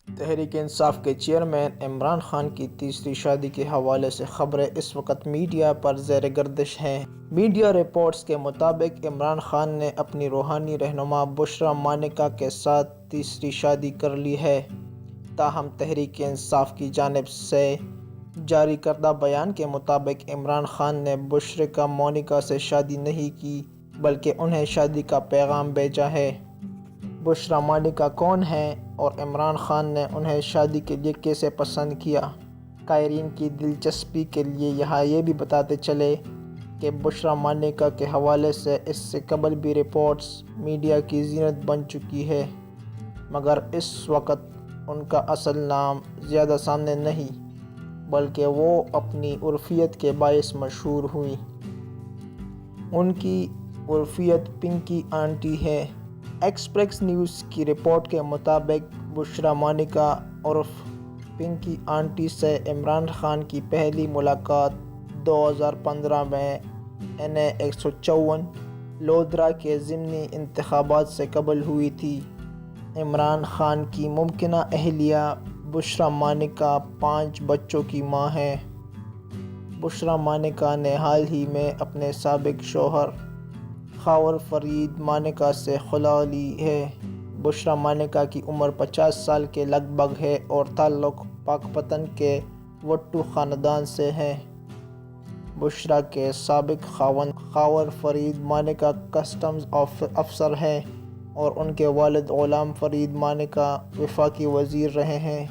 تحریک انصاف کے چیئرمین عمران خان کی تیسری شادی کے حوالے سے خبریں اس وقت میڈیا پر زیر گردش ہیں۔ میڈیا رپورٹس کے مطابق عمران خان نے اپنی روحانی رہنما بشریٰ مانیکا کے ساتھ تیسری شادی کر لی ہے۔ تاہم تحریک انصاف کی جانب سے جاری کردہ بیان کے مطابق عمران خان نے بشریٰ مانیکا سے شادی نہیں کی بلکہ انہیں شادی کا پیغام بھیجا ہے۔ بشریٰ مانیکا کون ہیں اور عمران خان نے انہیں شادی کے لیے کیسے پسند کیا؟ قائرین کی دلچسپی کے لیے یہاں یہ بھی بتاتے چلیں کہ بشریٰ مانیکا کے حوالے سے اس سے قبل بھی رپورٹس میڈیا کی زینت بن چکی ہے، مگر اس وقت ان کا اصل نام زیادہ سامنے نہیں، بلکہ وہ اپنی عرفیت کے باعث مشہور ہوئیں۔ ان کی عرفیت پنکی آنٹی ہے۔ ایکسپریس نیوز کی رپورٹ کے مطابق بشریٰ مانیکا عرف پنکی آنٹی سے عمران خان کی پہلی ملاقات 2015 میں NA 154 لودھرا کے ضمنی انتخابات سے قبل ہوئی تھی۔ عمران خان کی ممکنہ اہلیہ بشریٰ مانیکا 5 بچوں کی ماں ہیں۔ بشریٰ مانیکا نے حال ہی میں اپنے سابق شوہر خاور فرید مانیکا سے خلا لی ہے۔ بشریٰ مانیکا کی عمر 50 سال کے لگ بھگ ہے اور تعلق پاکپتن کے وٹو خاندان سے ہے۔ بشریٰ کے سابق خاوند خاور فرید مانیکا کسٹمز افسر ہیں اور ان کے والد غلام فرید مانیکا وفاقی وزیر رہے ہیں۔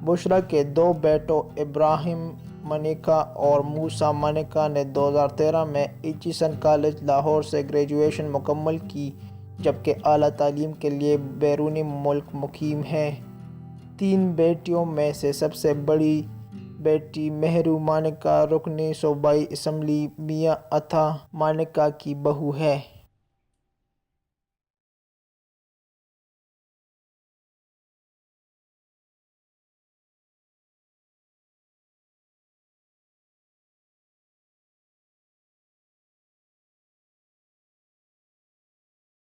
بشریٰ کے 2 بیٹوں ابراہیم مانیکا اور موسیٰ مانیکا نے 2013 میں ایچیسن کالج لاہور سے گریجویشن مکمل کی، جبکہ اعلیٰ تعلیم کے لیے بیرون ملک مقیم ہیں۔ 3 بیٹیوں میں سے سب سے بڑی بیٹی مہرو مانیکا رکن صوبائی اسمبلی میاں عطا مانیکا کی بہو ہے۔